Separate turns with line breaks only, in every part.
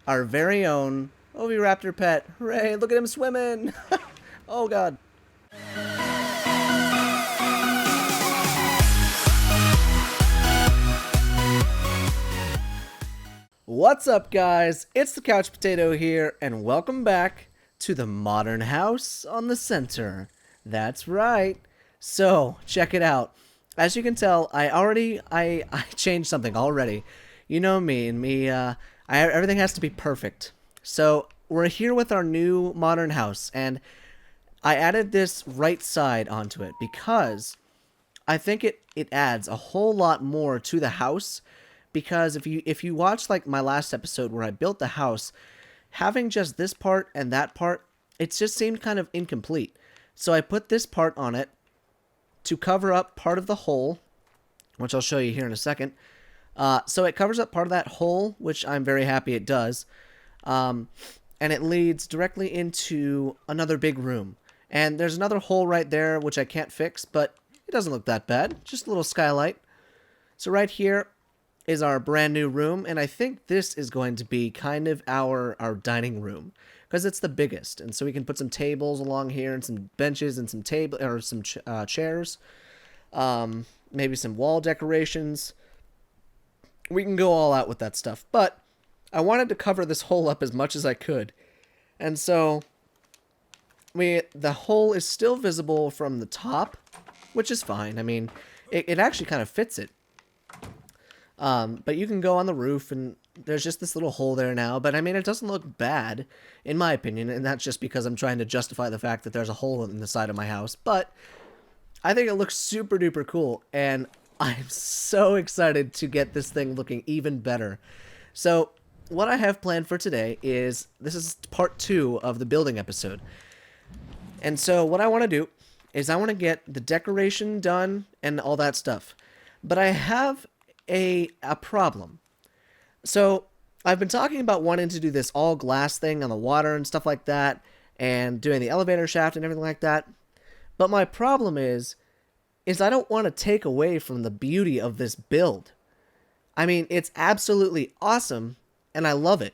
our very own Oviraptor pet. Hooray, look at him swimming! Oh god. What's up, guys? It's the Couch Potato here, and welcome back to the modern house on the center. That's right. So, check it out. As you can tell, I changed something already. You know me, and everything has to be perfect. So, we're here with our new modern house, and I added this right side onto it because I think it adds a whole lot more to the house. Because if you watch like my last episode where I built the house, having just this part and that part, it just seemed kind of incomplete. So I put this part on it to cover up part of the hole, which I'll show you here in a second. So it covers up part of that hole, which I'm very happy it does. And it leads directly into another big room. And there's another hole right there, which I can't fix, but it doesn't look that bad. Just a little skylight. So right here is our brand new room, and I think this is going to be kind of our dining room because it's the biggest, and so we can put some tables along here and some benches and some chairs, maybe some wall decorations. We can go all out with that stuff, but I wanted to cover this hole up as much as I could, and so the hole is still visible from the top, which is fine. I mean, it actually kind of fits it. But you can go on the roof, and there's just this little hole there now. But, I mean, it doesn't look bad, in my opinion, and that's just because I'm trying to justify the fact that there's a hole in the side of my house. But I think it looks super duper cool, and I'm so excited to get this thing looking even better. So, what I have planned for today is, this is part 2 of the building episode. And so, what I want to do is I want to get the decoration done and all that stuff. But I have a problem. So I've been talking about wanting to do this all glass thing on the water and stuff like that, and doing the elevator shaft and everything like that. But my problem is I don't want to take away from the beauty of this build. I mean, it's absolutely awesome and I love it.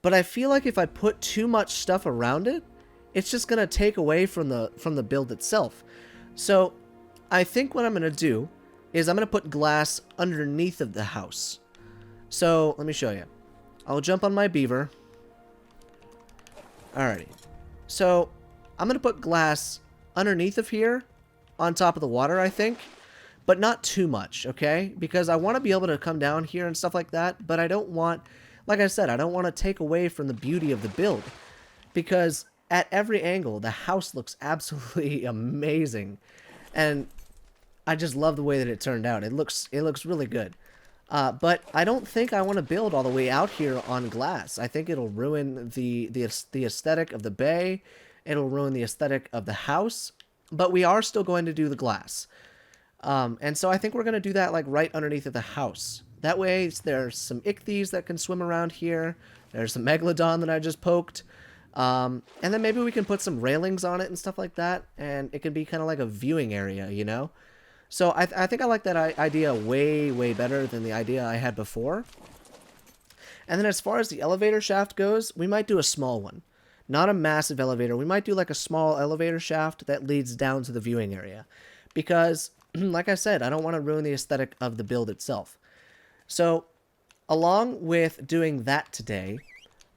But I feel like if I put too much stuff around it, it's just going to take away from the build itself. So I think what I'm going to do is I'm going to put glass underneath of the house. So, let me show you. I'll jump on my beaver. Alrighty. So, I'm going to put glass underneath of here, on top of the water, I think. But not too much, okay? Because I want to be able to come down here and stuff like that, but I don't want, like I said, I don't want to take away from the beauty of the build. Because at every angle, the house looks absolutely amazing. And I just love the way that it turned out. It looks really good. But I don't think I want to build all the way out here on glass. I think it'll ruin the aesthetic of the bay. It'll ruin the aesthetic of the house. But we are still going to do the glass. And so I think we're going to do that like right underneath of the house. That way there's some ichthyes that can swim around here. There's some megalodon that I just poked. And then maybe we can put some railings on it and stuff like that. And it can be kind of like a viewing area, you know? So I think I like that idea way, way better than the idea I had before. And then as far as the elevator shaft goes, we might do a small one. Not a massive elevator. We might do like a small elevator shaft that leads down to the viewing area. Because, like I said, I don't want to ruin the aesthetic of the build itself. So, along with doing that today,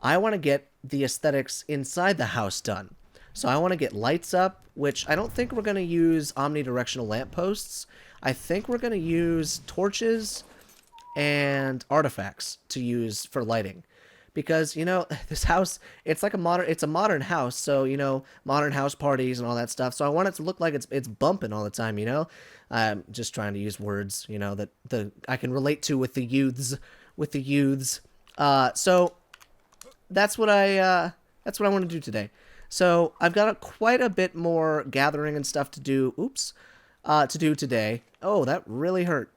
I want to get the aesthetics inside the house done. So I want to get lights up, which I don't think we're going to use omnidirectional lampposts. I think we're going to use torches and artifacts to use for lighting. Because, you know, this house, it's like it's a modern house, so, you know, modern house parties and all that stuff. So I want it to look like it's bumping all the time, you know? I'm just trying to use words, you know, that I can relate to with the youths, So that's what I want to do today. So I've got quite a bit more gathering and stuff to do. To do today. Oh, that really hurt.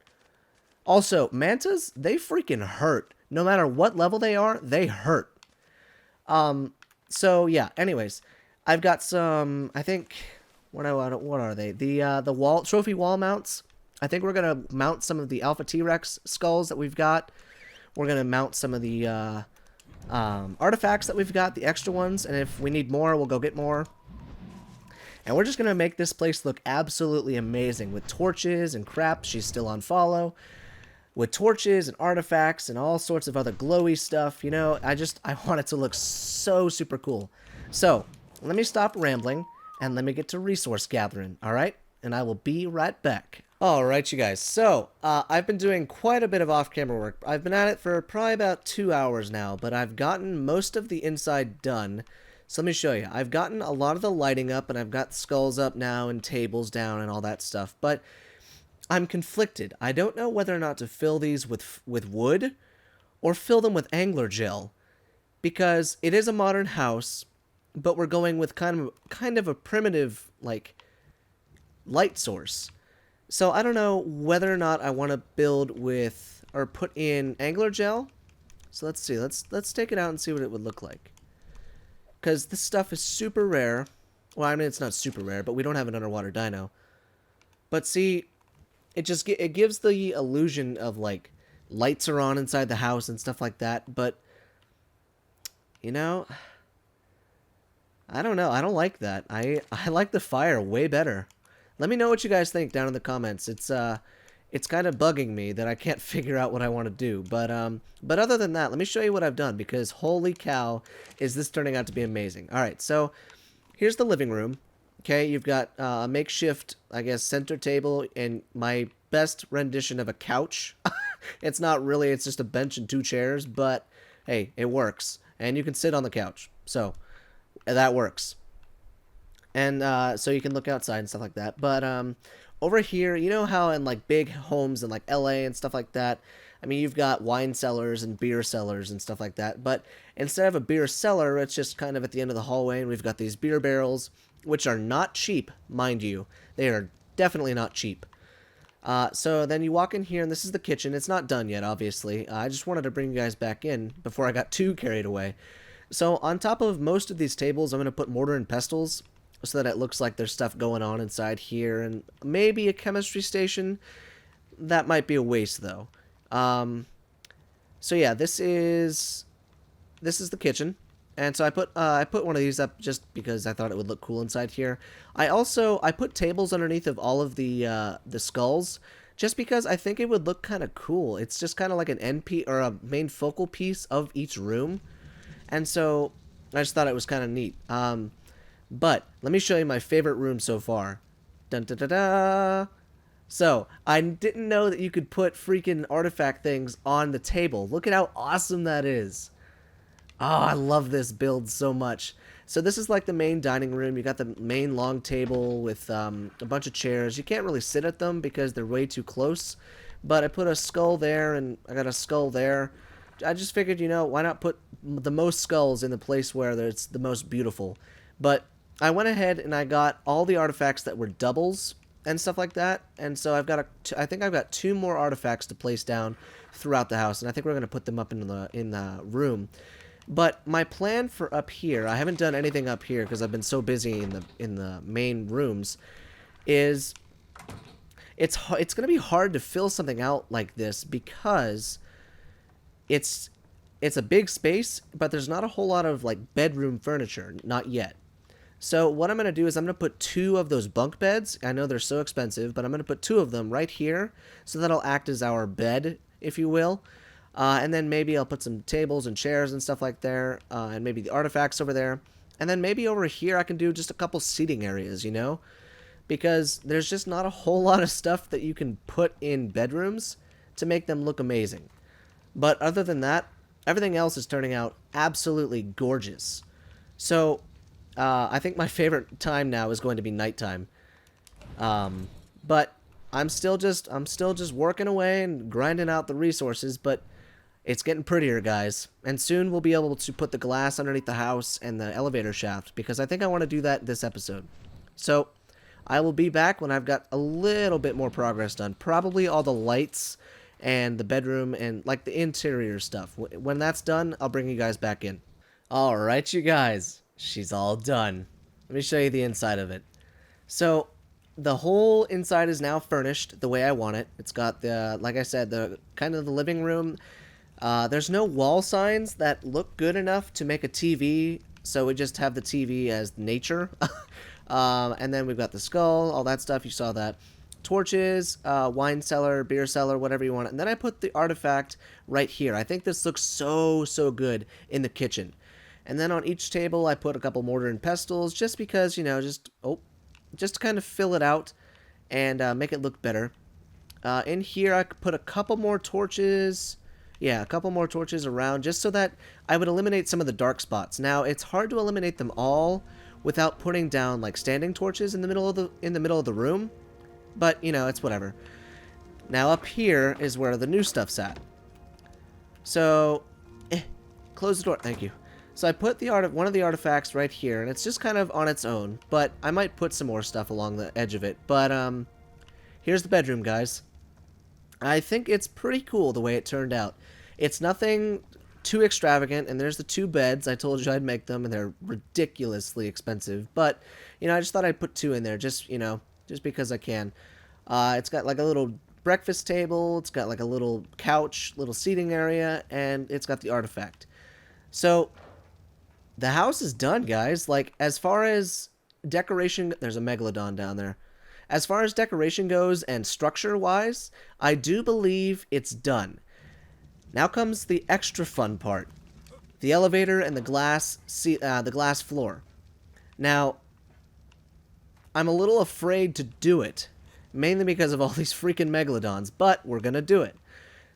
Also, mantas, they freaking hurt. No matter what level they are, they hurt. So yeah. Anyways, I've got some. I think what are they? The trophy wall mounts. I think we're gonna mount some of the Alpha T-Rex skulls that we've got. We're gonna mount some of the artifacts that we've got, the extra ones, and if we need more, we'll go get more. And we're just going to make this place look absolutely amazing with torches and crap. She's still on follow. With torches and artifacts and all sorts of other glowy stuff, you know, I want it to look so super cool. So, let me stop rambling and let me get to resource gathering, alright? And I will be right back. Alright, you guys, so, I've been doing quite a bit of off-camera work. I've been at it for probably about 2 hours now, but I've gotten most of the inside done. So let me show you. I've gotten a lot of the lighting up, and I've got skulls up now, and tables down, and all that stuff, but I'm conflicted. I don't know whether or not to fill these with wood, or fill them with angler gel, because it is a modern house, but we're going with kind of a primitive, like, light source. So I don't know whether or not I want to build with, or put in angler gel. So let's see, let's take it out and see what it would look like. Because this stuff is super rare. Well, I mean, it's not super rare, but we don't have an underwater dino. But see, it gives the illusion of, like, lights are on inside the house and stuff like that. But, you know, I don't know. I don't like that. I like the fire way better. Let me know what you guys think down in the comments. It's kind of bugging me that I can't figure out what I want to do. But other than that, let me show you what I've done, because holy cow, is this turning out to be amazing. Alright, so here's the living room. Okay, you've got a makeshift, I guess, center table and my best rendition of a couch. It's not really, it's just a bench and 2 chairs, but hey, it works. And you can sit on the couch. So, that works. And so you can look outside and stuff like that. But over here, you know how in like big homes in like LA and stuff like that, I mean, you've got wine cellars and beer cellars and stuff like that. But instead of a beer cellar, it's just kind of at the end of the hallway, and we've got these beer barrels, which are not cheap, mind you. They are definitely not cheap. So then you walk in here, and this is the kitchen. It's not done yet, obviously. I just wanted to bring you guys back in before I got too carried away. So on top of most of these tables, I'm going to put mortar and pestles, so that it looks like there's stuff going on inside here, and maybe a chemistry station. That might be a waste, though. So yeah, this is the kitchen, and so I put one of these up just because I thought it would look cool inside here. I put tables underneath of all of the skulls, just because I think it would look kind of cool. It's just kind of like an end piece or a main focal piece of each room, and so I just thought it was kind of neat. But let me show you my favorite room so far. Dun da da da. So, I didn't know that you could put freaking artifact things on the table. Look at how awesome that is. Oh, I love this build so much. So this is like the main dining room. You got the main long table with a bunch of chairs. You can't really sit at them because they're way too close. But I put a skull there, and I got a skull there. I just figured, you know, why not put the most skulls in the place where it's the most beautiful. But I went ahead and I got all the artifacts that were doubles and stuff like that, and so I think I've got 2 more artifacts to place down throughout the house, and I think we're going to put them up in the room. But my plan for up here, I haven't done anything up here because I've been so busy in the main rooms, is it's going to be hard to fill something out like this because it's a big space, but there's not a whole lot of like bedroom furniture, not yet. So what I'm going to do is I'm going to put 2 of those bunk beds. I know they're so expensive, but I'm going to put 2 of them right here. So that'll act as our bed, if you will. And then maybe I'll put some tables and chairs and stuff like there. And maybe the artifacts over there. And then maybe over here I can do just a couple seating areas, you know? Because there's just not a whole lot of stuff that you can put in bedrooms to make them look amazing. But other than that, everything else is turning out absolutely gorgeous. So I think my favorite time now is going to be nighttime. But I'm still just working away and grinding out the resources, but it's getting prettier, guys. And soon we'll be able to put the glass underneath the house and the elevator shaft, because I think I want to do that this episode. So I will be back when I've got a little bit more progress done. Probably all the lights and the bedroom and like the interior stuff. When that's done, I'll bring you guys back in. Alright, you guys. She's all done. Let me show you the inside of it. So, the whole inside is now furnished the way I want it. It's got the, like I said, the kind of the living room. There's no wall signs that look good enough to make a TV, so we just have the TV as nature. And then we've got the skull, all that stuff, you saw that. Torches, wine cellar, beer cellar, whatever you want. And then I put the artifact right here. I think this looks so, so good in the kitchen. And then on each table I put a couple mortar and pestles, just because, you know, just to kind of fill it out and make it look better. In here I put a couple more torches. Yeah, a couple more torches around, just so that I would eliminate some of the dark spots. Now, it's hard to eliminate them all without putting down like standing torches in the middle of the room, but you know, it's whatever. Now up here is where the new stuff's at. So, close the door. Thank you. So I put one of the artifacts right here, and it's just kind of on its own, but I might put some more stuff along the edge of it. But here's the bedroom, guys. I think it's pretty cool the way it turned out. It's nothing too extravagant, and there's the two beds. I told you I'd make them, and they're ridiculously expensive. But, you know, I just thought I'd put two in there, just, you know, just because I can. It's got like a little breakfast table, it's got like a little couch, little seating area, and it's got the artifact. So, the house is done, guys. Like, as far as decoration, there's a megalodon down there. As far as decoration goes and structure-wise, I do believe it's done. Now comes the extra fun part. The elevator and the glass floor. Now, I'm a little afraid to do it, mainly because of all these freaking megalodons, but we're gonna do it.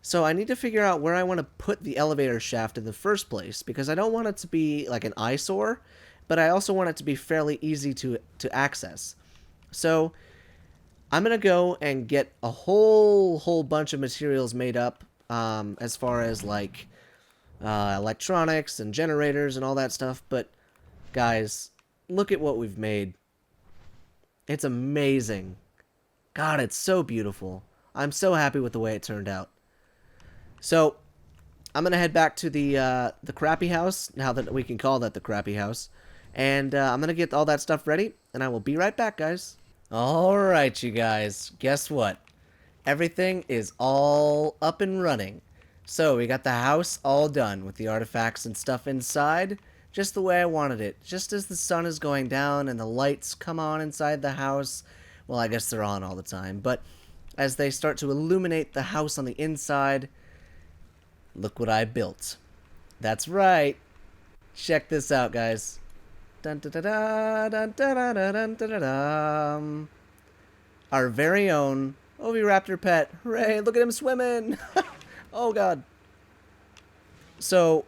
So I need to figure out where I want to put the elevator shaft in the first place, because I don't want it to be like an eyesore, but I also want it to be fairly easy to access. So I'm going to go and get a whole bunch of materials made up, as far as like electronics and generators and all that stuff. But guys, look at what we've made. It's amazing. God, it's so beautiful. I'm so happy with the way it turned out. So I'm going to head back to the crappy house, now that we can call that the crappy house. And I'm going to get all that stuff ready, and I will be right back, guys. Alright, you guys, guess what? Everything is all up and running. So, we got the house all done with the artifacts and stuff inside, just the way I wanted it. Just as the sun is going down and the lights come on inside the house, well, I guess they're on all the time, but as they start to illuminate the house on the inside, look what I built. That's right. Check this out, guys. Dun, da, da, da, dun, da, da, da, dun, da, da, da. Our very own Oviraptor pet. Hooray, look at him swimming. Oh, God. So,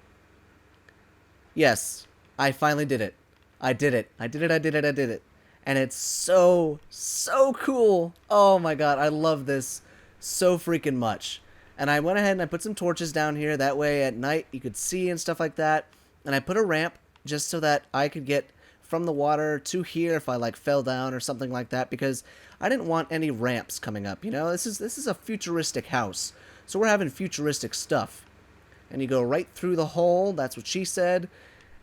yes, I finally did it. I did it. I did it. And it's so, so cool. Oh, my God, I love this so freaking much. And I went ahead and I put some torches down here. That way at night you could see and stuff like that. And I put a ramp just so that I could get from the water to here if I like fell down or something like that, because I didn't want any ramps coming up, you know? This is a futuristic house. So we're having futuristic stuff. And you go right through the hole, that's what she said.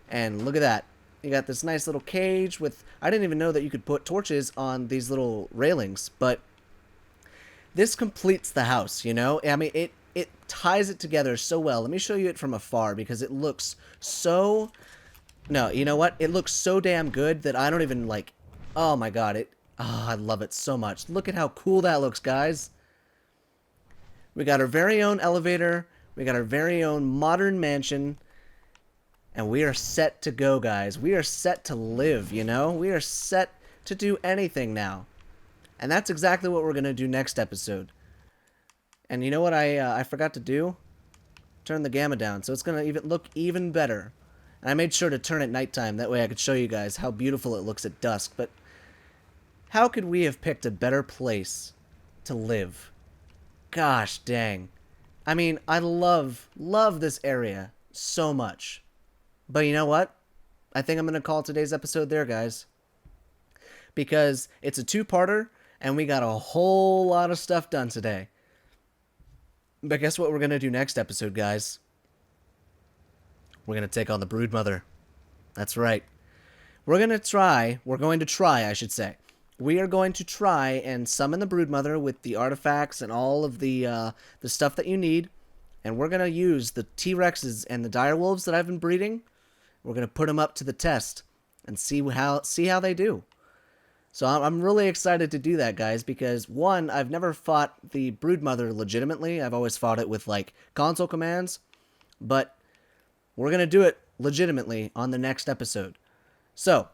And look at that. You got this nice little cage with, I didn't even know that you could put torches on these little railings, but this completes the house, you know? I mean, it ties it together so well. Let me show you it from afar, because it looks so... No, you know what? It looks so damn good that I don't even, like... Oh, my God. I love it so much. Look at how cool that looks, guys. We got our very own elevator. We got our very own modern mansion. And we are set to go, guys. We are set to live, you know? We are set to do anything now. And that's exactly what we're going to do next episode. And you know what I forgot to do? Turn the gamma down, so it's going to look even better. And I made sure to turn it nighttime, that way I could show you guys how beautiful it looks at dusk. But how could we have picked a better place to live? Gosh dang. I mean, I love this area so much. But you know what? I think I'm going to call today's episode there, guys. Because it's a two-parter, and we got a whole lot of stuff done today. But guess what we're going to do next episode, guys? We're going to take on the Broodmother. That's right. We're going to try, I should say. We are going to try and summon the Broodmother with the artifacts and all of the stuff that you need. and we're going to use the T-Rexes and the direwolves that I've been breeding. We're going to put them up to the test and see how they do. So I'm really excited to do that, guys, because one, I've never fought the broodmother legitimately. I've always fought it with like console commands, but we're going to do it legitimately on the next episode. So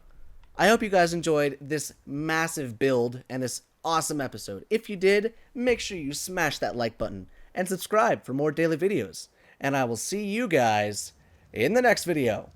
I hope you guys enjoyed this massive build and this awesome episode. If you did, make sure you smash that like button and subscribe for more daily videos. And I will see you guys in the next video.